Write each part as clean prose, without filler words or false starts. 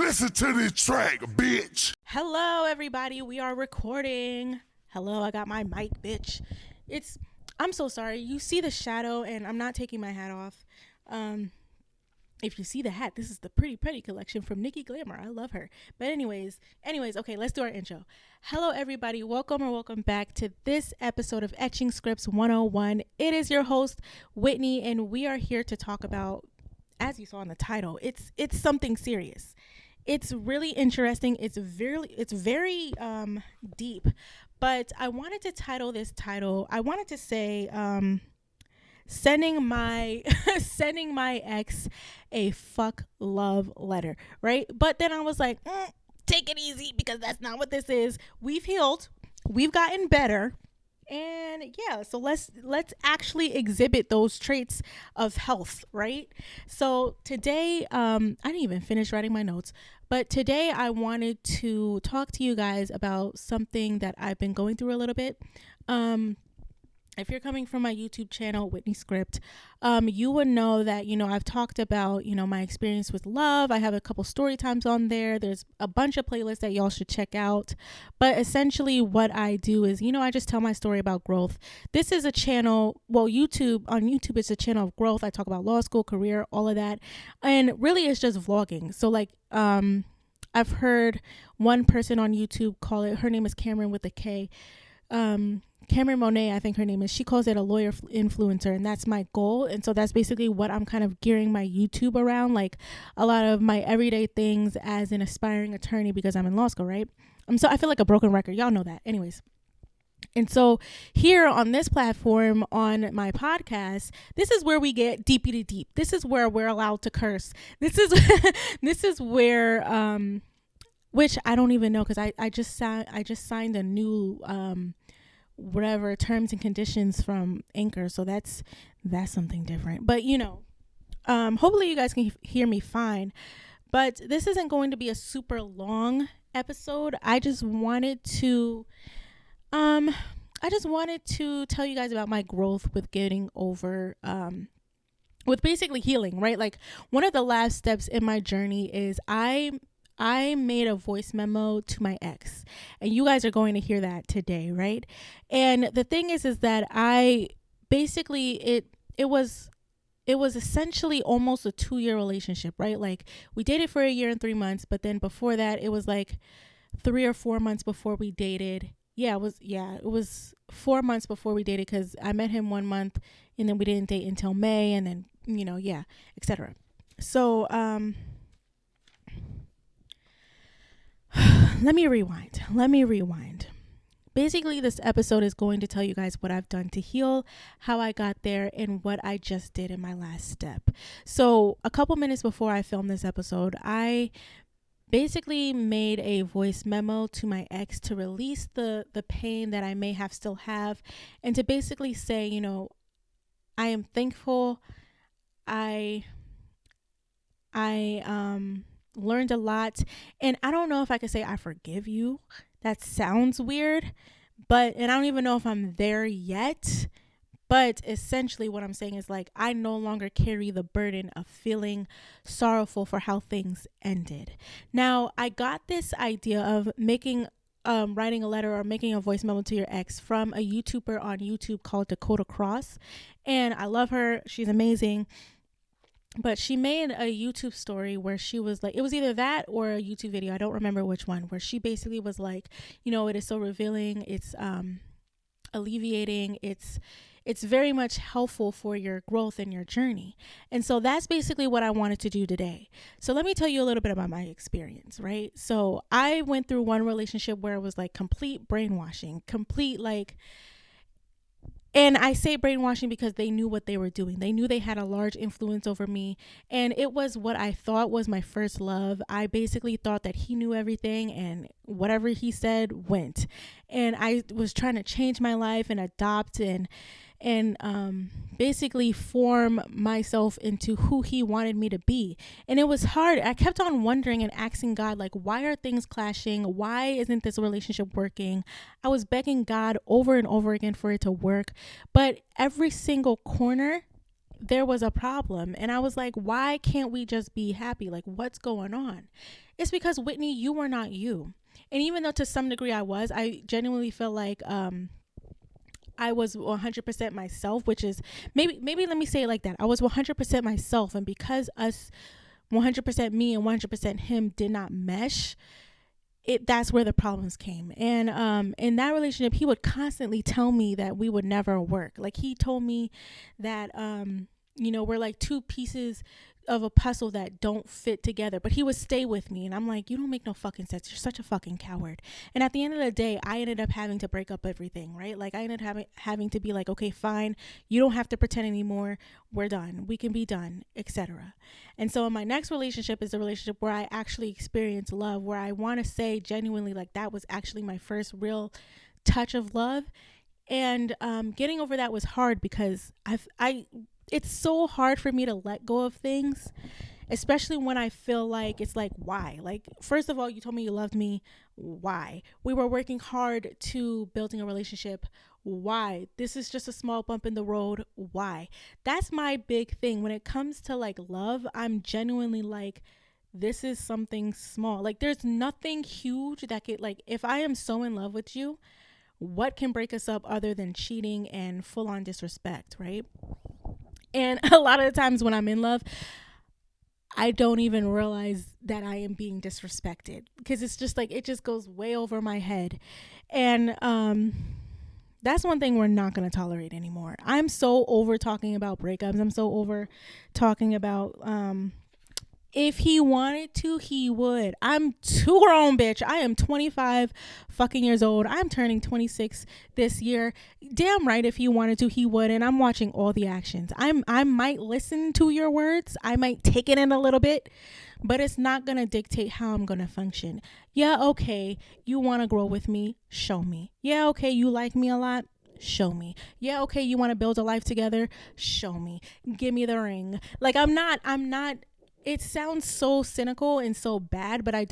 Listen to this track, bitch. Hello, everybody. We are recording. Hello, I got my mic, bitch. I'm so sorry. You see the shadow, and I'm not taking my hat off. If you see the hat, this is the Pretty Pretty collection from Nikki Glamour. I love her. But anyways, okay, let's do our intro. Hello, everybody. Welcome back to this episode of Etching Scripts 101. It is your host, Whitney, and we are here to talk about, as you saw in the title, it's something serious. It's really interesting. It's very deep. But I wanted to title this title. I wanted to say sending my ex a fuck love letter, right? But then I was like, take it easy, because that's not what this is. We've healed. We've gotten better. And yeah, so let's actually exhibit those traits of health, right? So today, I didn't even finish writing my notes, but today I wanted to talk to you guys about something that I've been going through a little bit. If you're coming from my YouTube channel, WHITNEY'S SCRIPT, you would know that, I've talked about, my experience with love. I have a couple story times on there. There's a bunch of playlists that y'all should check out. But essentially what I do is, I just tell my story about growth. This is a channel, on YouTube, it's a channel of growth. I talk about law school, career, all of that. And really it's just vlogging. So I've heard one person on YouTube call it, her name is Cameron with a K. Cameron Monet, I think her name is. She calls it a lawyer influencer, and that's my goal. And so that's basically what I'm kind of gearing my YouTube around, like a lot of my everyday things as an aspiring attorney, because I'm in law school, right? I feel like a broken record. Y'all know that. Anyways. And so here on this platform, on my podcast, this is where we get deepy to deep. This is where we're allowed to curse. This is where, which I don't even know, because I just signed a new whatever terms and conditions from Anchor, so that's something different. But hopefully you guys can hear me fine. But this isn't going to be a super long episode. I just wanted to tell you guys about my growth with getting over with basically healing, right? Like, one of the last steps in my journey is I made a voice memo to my ex, and you guys are going to hear that today, right? And the thing is that I basically, it was essentially almost a 2-year relationship, right? Like, we dated for 1 year and 3 months, but then before that, it was like 3 or 4 months before we dated. It was 4 months before we dated, because I met him 1 month, and then we didn't date until May, and then, etc. So, Let me rewind. Basically, this episode is going to tell you guys what I've done to heal, how I got there, and what I just did in my last step. So a couple minutes before I filmed this episode, I basically made a voice memo to my ex to release the pain that I may have still have, and to basically say, I am thankful. I learned a lot, and I don't know if I could say I forgive you. That sounds weird, and I don't even know if I'm there yet. But essentially what I'm saying is, like, I no longer carry the burden of feeling sorrowful for how things ended. Now, I got this idea of writing a letter or making a voice memo to your ex from a YouTuber on YouTube called Dakota Cross, and I love her. She's amazing. But she made a YouTube story where she was like, it was either that or a YouTube video, I don't remember which one, where she basically was like, it is so revealing, it's alleviating, it's very much helpful for your growth and your journey. And so that's basically what I wanted to do today. So let me tell you a little bit about my experience, right? So I went through one relationship where it was like complete brainwashing, and I say brainwashing because they knew what they were doing. They knew they had a large influence over me. And it was what I thought was my first love. I basically thought that he knew everything, and whatever he said went. And I was trying to change my life and adopt and basically form myself into who he wanted me to be. And it was hard. I kept on wondering and asking God, like, why are things clashing? Why isn't this relationship working? I was begging God over and over again for it to work, but every single corner there was a problem. And I was like, why can't we just be happy? Like, what's going on? It's because, Whitney, you were not you. And even though to some degree I genuinely feel like I was 100% myself, which is maybe let me say it like that. I was 100% myself, and because us 100% me and 100% him did not mesh, that's where the problems came. And in that relationship, he would constantly tell me that we would never work. Like, he told me that we're like two pieces of a puzzle that don't fit together, but he would stay with me. And I'm like, you don't make no fucking sense. You're such a fucking coward. And at the end of the day, I ended up having to break up everything, right? Like, I ended up having to be like, okay, fine. You don't have to pretend anymore. We're done. We can be done, etc. And so in my next relationship is a relationship where I actually experience love, where I want to say genuinely, like, that was actually my first real touch of love. And getting over that was hard because it's so hard for me to let go of things, especially when I feel like it's like, why? Like, first of all, you told me you loved me. Why? We were working hard to building a relationship. Why? This is just a small bump in the road. Why? That's my big thing. When it comes to like love, I'm genuinely like, this is something small. Like, there's nothing huge that could, like, if I am so in love with you, what can break us up other than cheating and full on disrespect, right? And a lot of the times when I'm in love, I don't even realize that I am being disrespected because it's just like, it just goes way over my head. And that's one thing we're not going to tolerate anymore. I'm so over talking about breakups. I'm so over talking about if he wanted to, he would. I'm too grown, bitch. I am 25 fucking years old. I'm turning 26 this year. Damn right, if he wanted to, he would. And I'm watching all the actions. I might listen to your words. I might take it in a little bit, but it's not going to dictate how I'm going to function. Yeah, okay, you want to grow with me? Show me. Yeah, okay, you like me a lot? Show me. Yeah, okay, you want to build a life together? Show me. Give me the ring. Like, I'm not it sounds so cynical and so bad, but I'm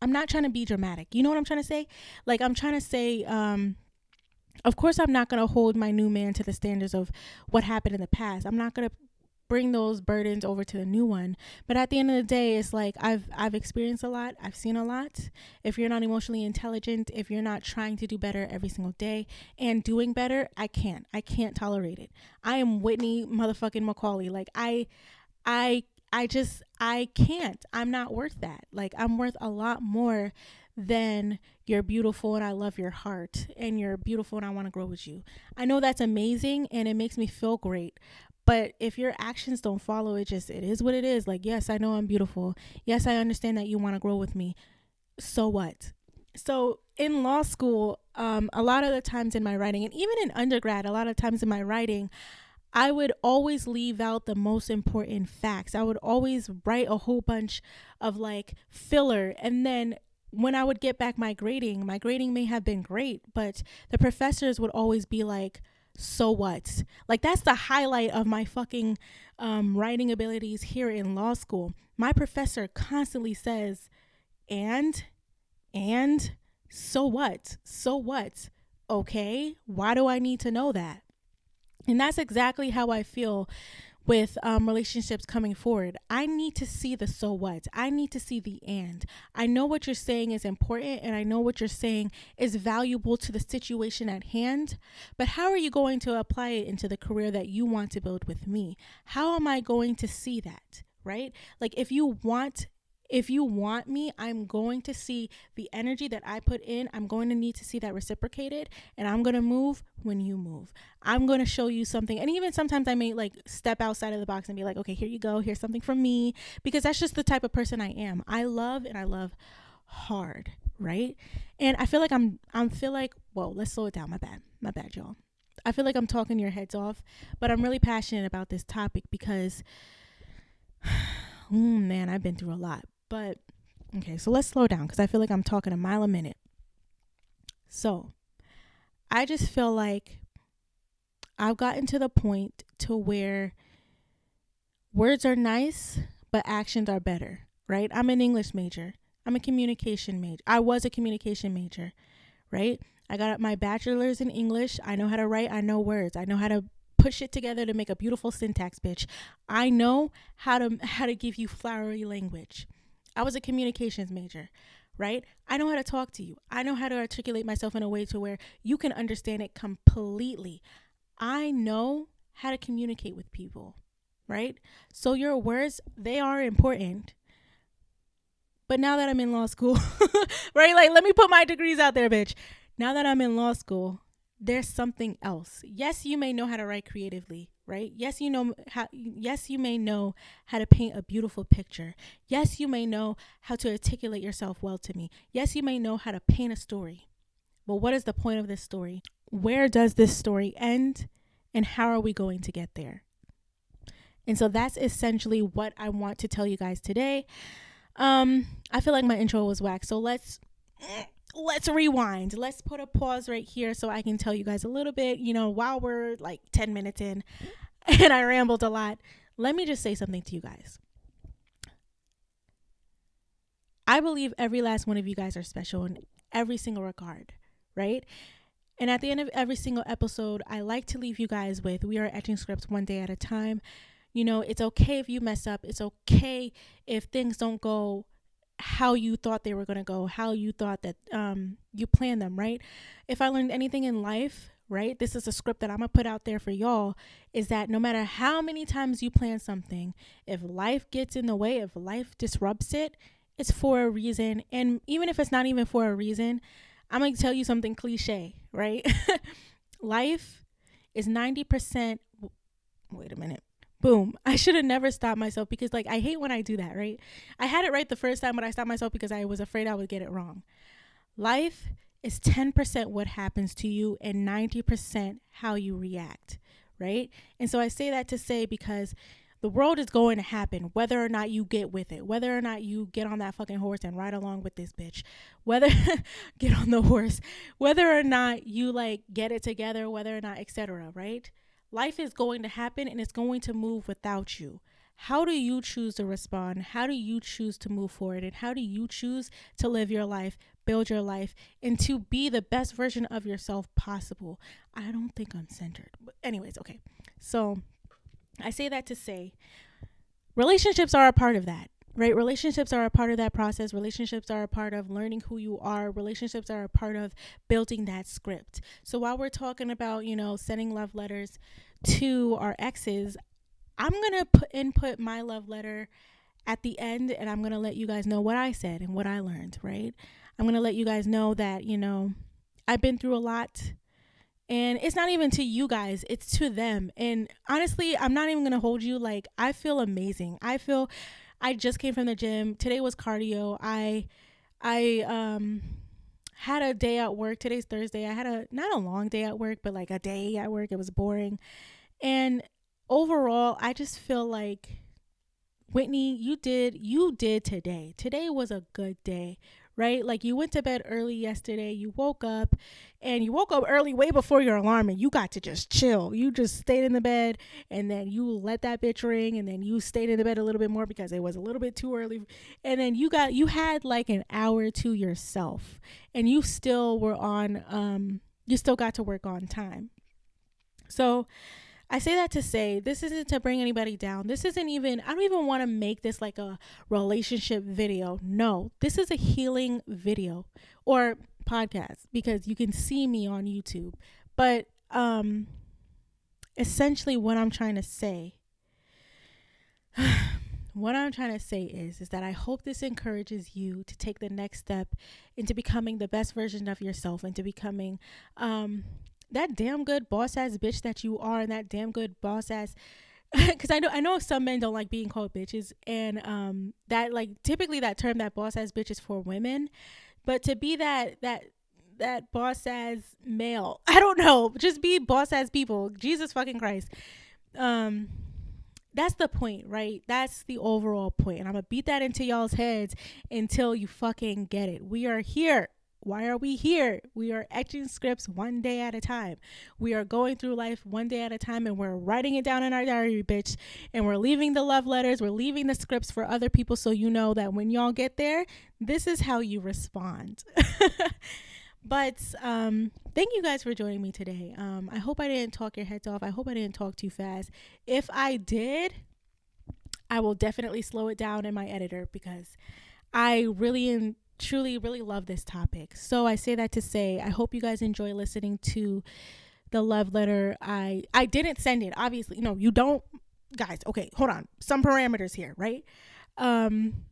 not trying to be dramatic. You know what I'm trying to say? Like, I'm trying to say, of course, I'm not going to hold my new man to the standards of what happened in the past. I'm not going to bring those burdens over to the new one. But at the end of the day, it's like, I've experienced a lot. I've seen a lot. If you're not emotionally intelligent, if you're not trying to do better every single day and doing better, I can't tolerate it. I am Whitney motherfucking Macaulay. Like, I can't. I'm not worth that. Like, I'm worth a lot more than you're beautiful and I love your heart and you're beautiful and I want to grow with you. I know that's amazing and it makes me feel great. But if your actions don't follow, it is what it is. Like, yes, I know I'm beautiful. Yes, I understand that you want to grow with me. So what? So in law school, a lot of the times in my writing, and even in undergrad, a lot of times in my writing, I would always leave out the most important facts. I would always write a whole bunch of like filler. And then when I would get back my grading may have been great, but the professors would always be like, so what? Like, that's the highlight of my fucking writing abilities here in law school. My professor constantly says, and so what? So what? Okay, why do I need to know that? And that's exactly how I feel with relationships coming forward. I need to see the so what. I need to see the and. I know what you're saying is important and I know what you're saying is valuable to the situation at hand, but how are you going to apply it into the career that you want to build with me? How am I going to see that, right? Like, if you want me, I'm going to see the energy that I put in. I'm going to need to see that reciprocated, and I'm going to move when you move. I'm going to show you something. And even sometimes I may like step outside of the box and be like, okay, here you go. Here's something from me, because that's just the type of person I am. I love and I love hard, right? And I feel like whoa, let's slow it down. My bad, y'all. I feel like I'm talking your heads off, but I'm really passionate about this topic because, man, I've been through a lot. But okay, so let's slow down because I feel like I'm talking a mile a minute. So I just feel like I've gotten to the point to where words are nice, but actions are better, right? I'm an English major. I'm a communication major. I was a communication major, right? I got my bachelor's in English. I know how to write. I know words. I know how to put shit together to make a beautiful syntax, bitch. I know how to give you flowery language. I was a communications major, right? I know how to talk to you. I know how to articulate myself in a way to where you can understand it completely. I know how to communicate with people, right? So your words, they are important. But now that I'm in law school, right? Like, let me put my degrees out there, bitch. Now that I'm in law school, there's something else. Yes, you may know how to write creatively, right? Yes, you may know how to paint a beautiful picture. Yes, you may know how to articulate yourself well to me. Yes, you may know how to paint a story. But what is the point of this story? Where does this story end? And how are we going to get there? And so that's essentially what I want to tell you guys today. I feel like my intro was whack. So let's rewind. Let's put a pause right here so I can tell you guys a little bit, while we're like 10 minutes in and I rambled a lot. Let me just say something to you guys. I believe every last one of you guys are special in every single regard, right? And at the end of every single episode, I like to leave you guys with, we are etching scripts one day at a time. It's okay if you mess up. It's okay if things don't go how you thought they were going to go, how you thought that you planned them, right? If I learned anything in life, right, this is a script that I'm going to put out there for y'all, is that no matter how many times you plan something, if life gets in the way, if life disrupts it, it's for a reason. And even if it's not even for a reason, I'm going to tell you something cliche, right? Life is 90%. Wait a minute. Boom. I should have never stopped myself because I hate when I do that, right? I had it right the first time, but I stopped myself because I was afraid I would get it wrong. Life is 10% what happens to you and 90% how you react, right? And so I say that to say because the world is going to happen whether or not you get with it, whether or not you get on that fucking horse and ride along with this bitch, whether get on the horse, whether or not you get it together, whether or not, etc., right? Life is going to happen and it's going to move without you. How do you choose to respond? How do you choose to move forward? And how do you choose to live your life, build your life, and to be the best version of yourself possible? I don't think I'm centered. But anyways, okay. So I say that to say relationships are a part of that, right? Relationships are a part of that process. Relationships are a part of learning who you are. Relationships are a part of building that script. So while we're talking about, sending love letters to our exes, I'm going to input my love letter at the end, and I'm going to let you guys know what I said and what I learned, right? I'm going to let you guys know that, I've been through a lot. And it's not even to you guys, it's to them. And honestly, I'm not even going to hold you. I feel amazing. I just came from the gym. Today was cardio. I had a day at work. Today's Thursday. I had not a long day at work, but a day at work. It was boring. And overall, I just feel like, Whitney, you did today. Today was a good day, right? You went to bed early yesterday. You woke up early way before your alarm, and you got to just chill. You just stayed in the bed, and then you let that bitch ring, and then you stayed in the bed a little bit more because it was a little bit too early. And then you had an hour to yourself, and you still were on, you still got to work on time. So I say that to say, this isn't to bring anybody down. I don't even want to make this a relationship video. No, this is a healing video or podcast because you can see me on YouTube. But essentially what I'm trying to say, is that I hope this encourages you to take the next step into becoming the best version of yourself, into becoming that damn good boss ass bitch that you are, and that damn good boss ass, because I know some men don't like being called bitches, and that typically that term, that boss ass bitch, is for women, but to be that boss ass male, I don't know, just be boss ass people. Jesus fucking Christ. That's the point, right? That's the overall point, and I'm gonna beat that into y'all's heads until you fucking get it. We are here. Why are we here? We are etching scripts one day at a time. We are going through life one day at a time, and we're writing it down in our diary, bitch. And we're leaving the love letters. We're leaving the scripts for other people, so you know that when y'all get there, this is how you respond. But thank you guys for joining me today. I hope I didn't talk your heads off. I hope I didn't talk too fast. If I did, I will definitely slow it down in my editor because I really and truly really love this topic. So I say that to say I hope you guys enjoy listening to the love letter. I didn't send it. Obviously, no, you don't, guys. Okay, hold on. Some parameters here, right? Um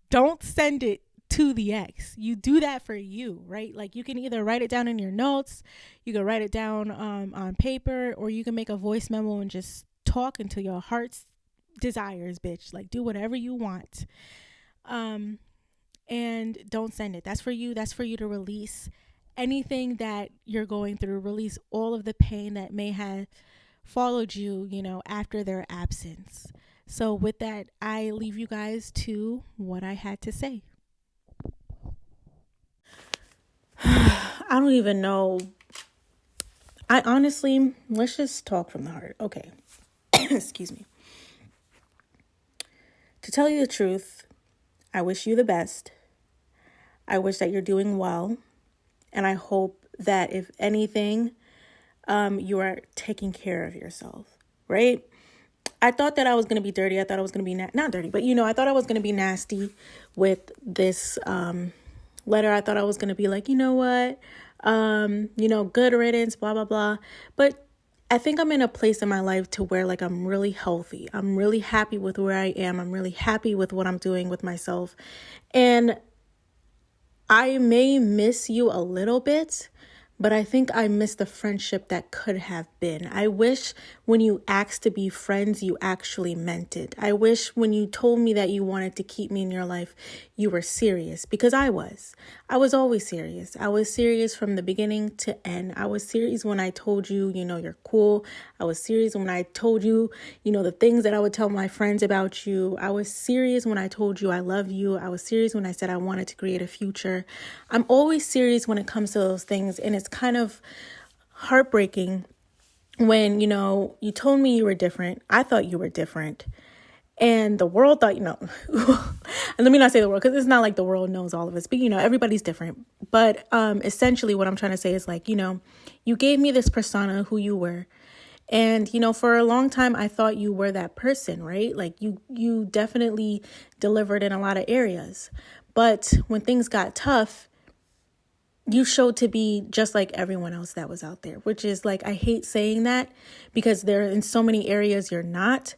don't send it to the ex. You do that for you, right? Like you can either write it down in your notes, you can write it down on paper, or you can make a voice memo and just talk until your heart's desires, bitch. Like do whatever you want. And don't send it. That's for you. That's for you to release anything that you're going through. Release all of the pain that may have followed you, after their absence. So with that, I leave you guys to what I had to say. I don't even know. I honestly, let's just talk from the heart. Okay. Excuse me. To tell you the truth, I wish you the best. I wish that you're doing well. And I hope that if anything, you are taking care of yourself, right? I thought that I was going to be dirty. I thought I was going to be not dirty, but I thought I was going to be nasty with this letter. I thought I was going to be like, you know what, good riddance, blah, blah, blah. But I think I'm in a place in my life to where like I'm really healthy. I'm really happy with where I am. I'm really happy with what I'm doing with myself. And I may miss you a little bit, but I think I miss the friendship that could have been. I wish when you asked to be friends, you actually meant it. I wish when you told me that you wanted to keep me in your life, you were serious, because I was. I was always serious. I was serious from the beginning to end. I was serious when I told you, you're cool. I was serious when I told you, the things that I would tell my friends about you. I was serious when I told you I love you. I was serious when I said I wanted to create a future. I'm always serious when it comes to those things. And it's kind of heartbreaking when, you told me you were different. I thought you were different. And the world thought, and let me not say the world, because it's not like the world knows all of us, but, everybody's different. But essentially what I'm trying to say is like, you gave me this persona who you were. And, for a long time, I thought you were that person, right? Like you definitely delivered in a lot of areas. But when things got tough, you showed to be just like everyone else that was out there, which is like, I hate saying that because there in so many areas you're not.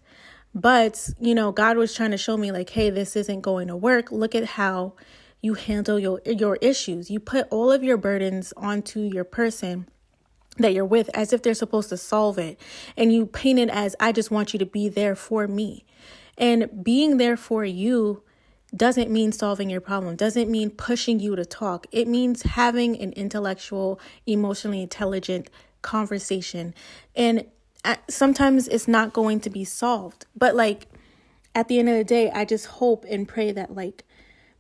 But, God was trying to show me like, hey, this isn't going to work. Look at how you handle your issues. You put all of your burdens onto your person that you're with as if they're supposed to solve it. And you paint it as, I just want you to be there for me. And being there for you doesn't mean solving your problem, doesn't mean pushing you to talk. It means having an intellectual, emotionally intelligent conversation. And sometimes it's not going to be solved. But like at the end of the day, I just hope and pray that like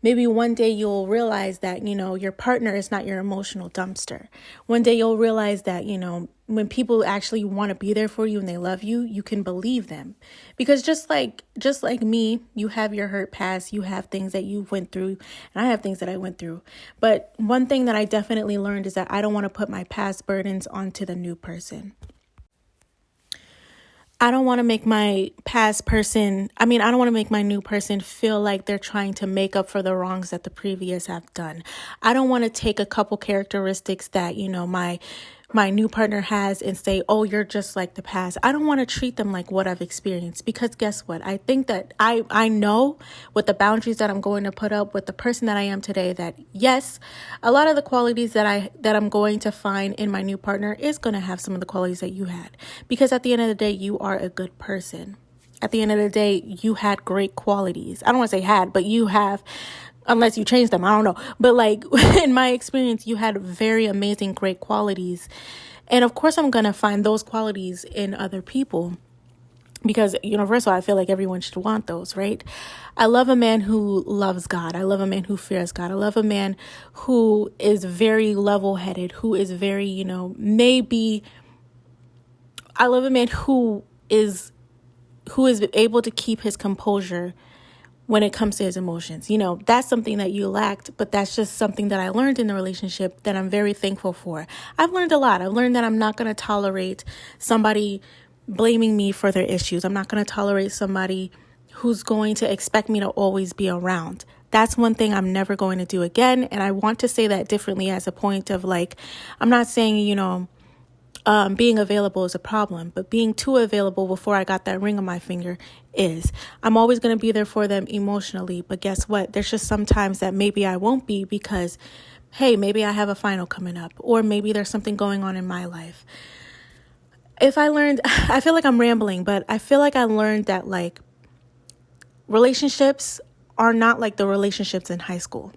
maybe one day you'll realize that, your partner is not your emotional dumpster. One day you'll realize that, when people actually want to be there for you and they love you, you can believe them. Because just like me, you have your hurt past, you have things that you went through, and I have things that I went through. But one thing that I definitely learned is that I don't want to put my past burdens onto the new person. I don't want to make my I don't want to make my new person feel like they're trying to make up for the wrongs that the previous have done. I don't want to take a couple characteristics that, my new partner has and say, oh, you're just like the past. I don't want to treat them like what I've experienced, because guess what? I think that I know with the boundaries that I'm going to put up with the person that I am today, that yes, a lot of the qualities that I'm going to find in my new partner is going to have some of the qualities that you had, because at the end of the day, you are a good person. At the end of the day, you had great qualities. I don't want to say had, but you have, unless you change them, I don't know. But like in my experience, you had very amazing, great qualities. And of course, I'm going to find those qualities in other people because universal, I feel like everyone should want those, right? I love a man who loves God. I love a man who fears God. I love a man who is very level-headed, who is very, I love a man who is able to keep his composure when it comes to his emotions. You know, that's something that you lacked, but that's just something that I learned in the relationship that I'm very thankful for. I've learned a lot. I've learned that I'm not going to tolerate somebody blaming me for their issues. I'm not going to tolerate somebody who's going to expect me to always be around. That's one thing I'm never going to do again. And I want to say that differently as a point of like, I'm not saying, you know, being available is a problem, but being too available before I got that ring on my finger is. I'm always going to be there for them emotionally, but guess what? There's just sometimes that maybe I won't be because, hey, maybe I have a final coming up, or maybe there's something going on in my life. If I learned, I feel like I'm rambling, but I feel like I learned that like relationships are not like the relationships in high school.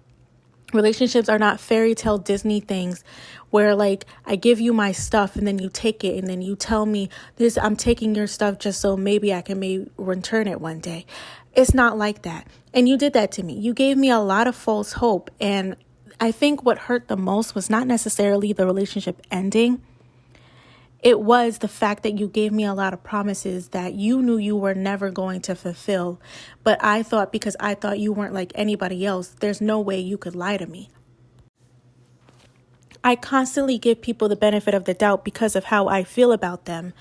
Relationships are not fairy tale Disney things where like I give you my stuff and then you take it and then you tell me this, I'm taking your stuff just so maybe I can return it one day. It's not like that. And you did that to me. You gave me a lot of false hope. And I think what hurt the most was not necessarily the relationship ending. It was the fact that you gave me a lot of promises that you knew you were never going to fulfill. But I thought because I thought you weren't like anybody else, there's no way you could lie to me. I constantly give people the benefit of the doubt because of how I feel about them.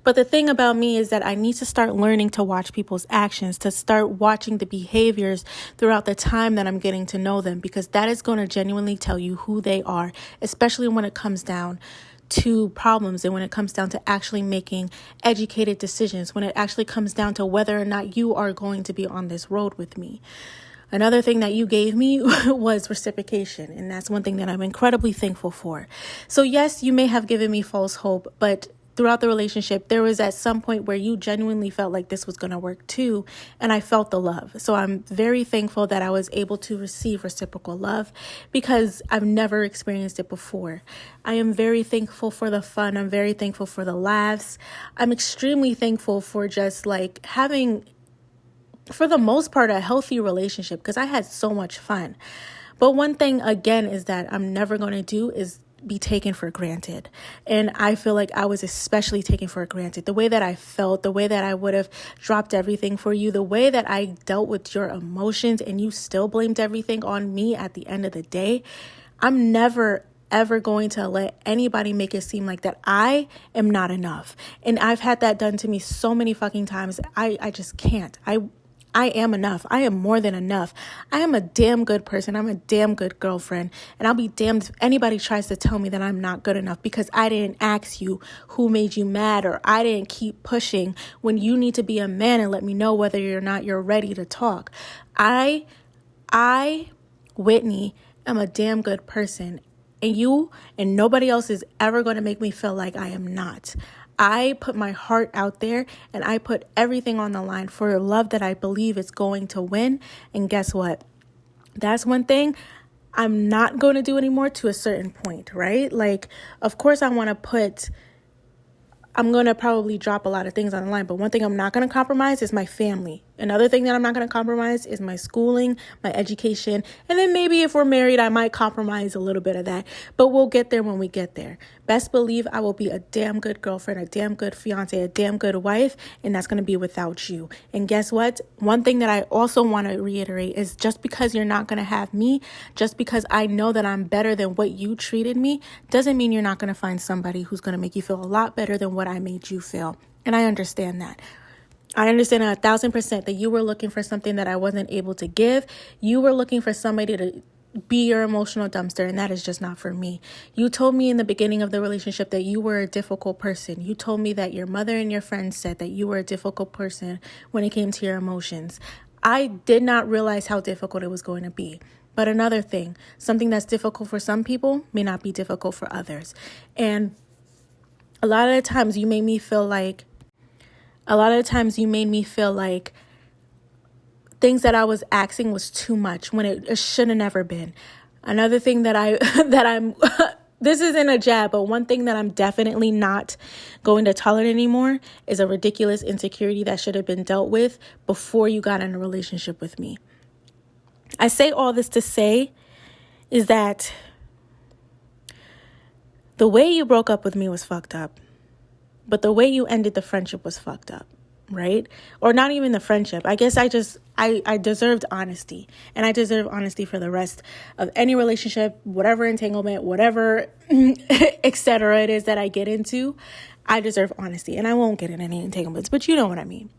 But the thing about me is that I need to start learning to watch people's actions, to start watching the behaviors throughout the time that I'm getting to know them, because that is going to genuinely tell you who they are, especially when it comes down to problems and when it comes down to actually making educated decisions, when it actually comes down to whether or not you are going to be on this road with me. Another thing that you gave me was reciprocation, and that's one thing that I'm incredibly thankful for. So yes, you may have given me false hope, but throughout the relationship, there was at some point where you genuinely felt like this was going to work too, and I felt the love. So I'm very thankful that I was able to receive reciprocal love because I've never experienced it before. I am very thankful for the fun. I'm very thankful for the laughs. I'm extremely thankful for just like having, for the most part, a healthy relationship because I had so much fun. But one thing, again, is that I'm never going to do is be taken for granted. And I feel like I was especially taken for granted. The way that I felt, the way that I would have dropped everything for you, the way that I dealt with your emotions and you still blamed everything on me at the end of the day. I'm never ever going to let anybody make it seem like that I am not enough. And I've had that done to me so many fucking times. I just can't. I am enough. I am more than enough. I am a damn good person. I'm a damn good girlfriend. And I'll be damned if anybody tries to tell me that I'm not good enough because I didn't ask you who made you mad, or I didn't keep pushing when you need to be a man and let me know whether or not you're ready to talk. I, Whitney, am a damn good person. And you and nobody else is ever going to make me feel like I am not. I put my heart out there and I put everything on the line for love that I believe is going to win. And guess what? That's one thing I'm not going to do anymore to a certain point, right? Like, of course, I'm going to probably drop a lot of things on the line, but one thing I'm not going to compromise is my family. Another thing that I'm not going to compromise is my schooling, my education, and then maybe if we're married, I might compromise a little bit of that, but we'll get there when we get there. Best believe I will be a damn good girlfriend, a damn good fiance, a damn good wife, and that's going to be without you. And guess what? One thing that I also want to reiterate is just because you're not going to have me, just because I know that I'm better than what you treated me, doesn't mean you're not going to find somebody who's going to make you feel a lot better than what I made you feel. And I understand that. I understand 1,000% that you were looking for something that I wasn't able to give. You were looking for somebody to be your emotional dumpster, and that is just not for me. You told me in the beginning of the relationship that you were a difficult person. You told me that your mother and your friends said that you were a difficult person when it came to your emotions. I did not realize how difficult it was going to be. But another thing, something that's difficult for some people may not be difficult for others. And a lot of the times you made me feel like things that I was asking was too much when it should have never been. Another thing that I'm this isn't a jab, but one thing that I'm definitely not going to tolerate anymore is a ridiculous insecurity that should have been dealt with before you got in a relationship with me. I say all this to say is that the way you broke up with me was fucked up, but the way you ended the friendship was fucked up. right? Or not even the friendship. I guess I deserved honesty, and I deserve honesty for the rest of any relationship, whatever entanglement, whatever, etc. it is that I get into. I deserve honesty, and I won't get in any entanglements, but you know what I mean.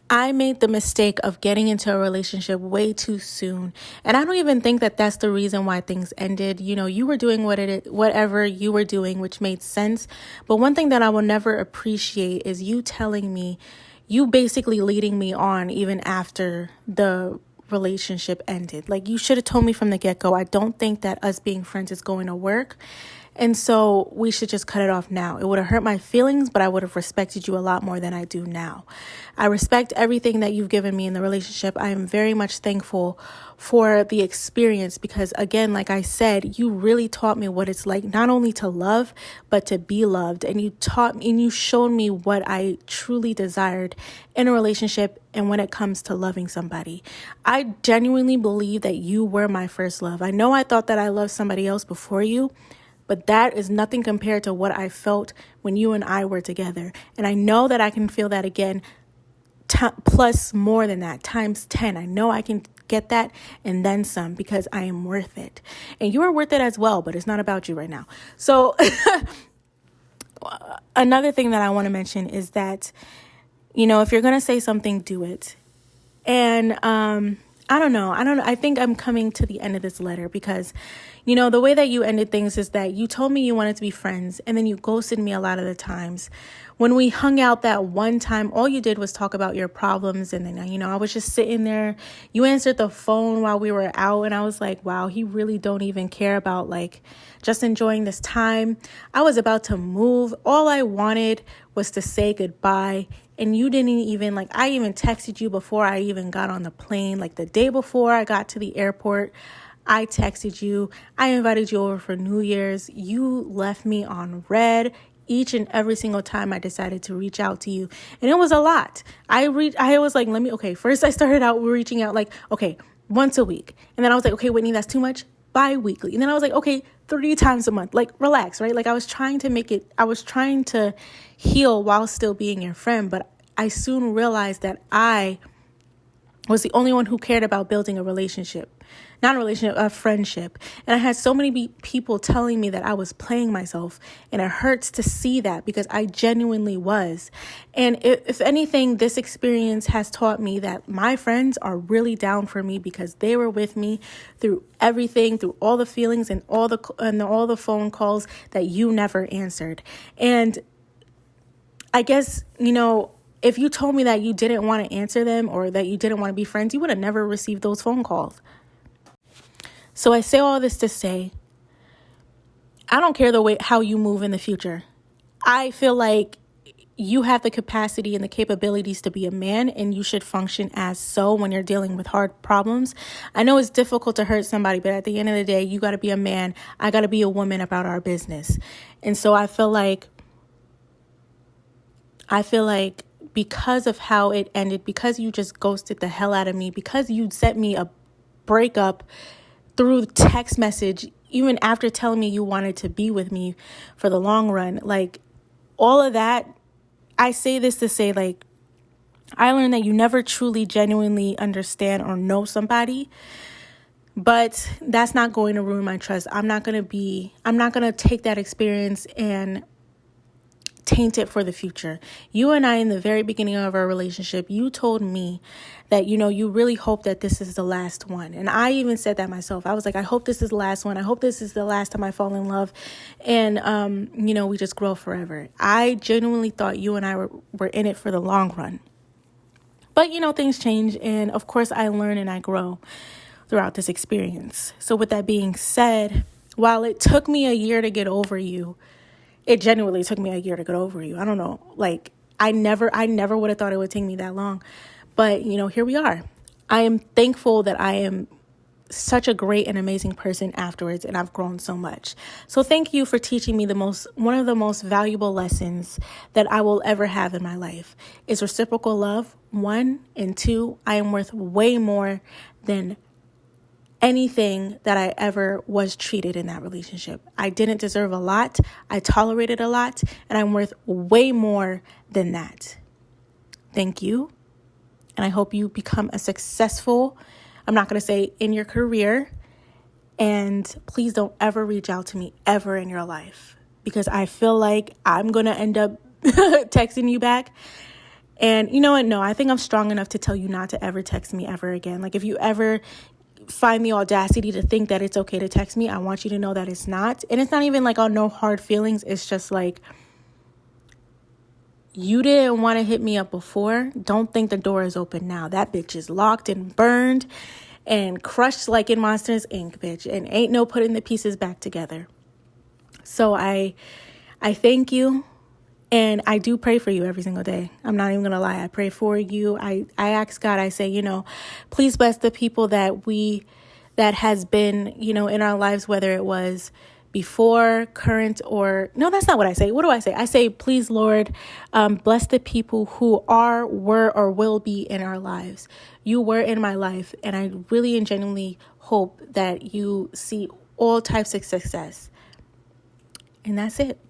I made the mistake of getting into a relationship way too soon. And I don't even think that that's the reason why things ended. You know, you were doing whatever you were doing, which made sense. But one thing that I will never appreciate is you telling me, you basically leading me on even after the relationship ended. Like, you should have told me from the get-go, I don't think that us being friends is going to work. And so we should just cut it off now. It would have hurt my feelings, but I would have respected you a lot more than I do now. I respect everything that you've given me in the relationship. I am very much thankful for the experience because, again, like I said, you really taught me what it's like not only to love, but to be loved. And you showed me what I truly desired in a relationship and when it comes to loving somebody. I genuinely believe that you were my first love. I know I thought that I loved somebody else before you, but that is nothing compared to what I felt when you and I were together. And I know that I can feel that again, plus more than that, times 10. I know I can get that and then some because I am worth it. And you are worth it as well, but it's not about you right now. So another thing that I want to mention is that, you know, if you're going to say something, do it. And I don't know. I think I'm coming to the end of this letter because, you know, the way that you ended things is that you told me you wanted to be friends and then you ghosted me a lot of the times. When we hung out that one time, all you did was talk about your problems. And then, you know, I was just sitting there. You answered the phone while we were out. And I was like, wow, he really don't even care about like just enjoying this time. I was about to move. All I wanted was to say goodbye. And you didn't even I even texted you before I even got on the plane. Like the day before I got to the airport, I texted you. I invited you over for New Year's. You left me on red each and every single time I decided to reach out to you. And it was a lot. I was like, first I started out reaching out once a week. And then I was like, okay, Whitney, that's too much. Bi-weekly. And then I was like, okay, 3 times a month. Like, relax, right? Like I was trying to heal while still being your friend. But I soon realized that I was the only one who cared about building a relationship. Not a relationship, a friendship. And I had so many people telling me that I was playing myself. And it hurts to see that because I genuinely was. And if anything, this experience has taught me that my friends are really down for me because they were with me through everything, through all the feelings and all the phone calls that you never answered. And I guess, you know, if you told me that you didn't want to answer them or that you didn't want to be friends, you would have never received those phone calls. So I say all this to say, I don't care how you move in the future. I feel like you have the capacity and the capabilities to be a man, and you should function as so when you're dealing with hard problems. I know it's difficult to hurt somebody, but at the end of the day, you got to be a man. I got to be a woman about our business. And so I feel like because of how it ended, because you just ghosted the hell out of me, because you sent me a breakup through text message, even after telling me you wanted to be with me for the long run, like all of that, I say this to say, like, I learned that you never truly, genuinely understand or know somebody, but that's not going to ruin my trust. I'm not going to take that experience and taint it for the future. You and I, in the very beginning of our relationship, you told me that, you know, you really hope that this is the last one. And I even said that myself. I was like, I hope this is the last one. I hope this is the last time I fall in love. And, you know, we just grow forever. I genuinely thought you and I were in it for the long run. But, you know, things change. And of course, I learn and I grow throughout this experience. So with that being said, while it took me a year to get over you, it genuinely took me a year to get over you. I don't know. Like, I never would have thought it would take me that long. But, you know, here we are. I am thankful that I am such a great and amazing person afterwards, and I've grown so much. So thank you for teaching me one of the most valuable lessons that I will ever have in my life is reciprocal love. 1, and 2, I am worth way more than anything that I ever was treated in that relationship. I didn't deserve a lot. I tolerated a lot, and I'm worth way more than that. thank you. And I hope you become a successful, I'm not going to say in your career. And please don't ever reach out to me ever in your life, because I feel like I'm going to end up texting you back. And you know what? No, I think I'm strong enough to tell you not to ever text me ever again. Like, if you ever find the audacity to think that it's okay to text me, I want you to know that it's not. And it's not even like, oh, no hard feelings. It's just like, you didn't want to hit me up before. Don't think the door is open now. That bitch is locked and burned and crushed like in Monsters, Inc., bitch. And ain't no putting the pieces back together. So I thank you. And I do pray for you every single day. I'm not even going to lie. I pray for you. I ask God, I say, please bless the people that has been, in our lives, whether it was before, current, or no, that's not what I say. What do I say? I say, please, Lord, bless the people who are, were, or will be in our lives. You were in my life, and I really and genuinely hope that you see all types of success. And that's it.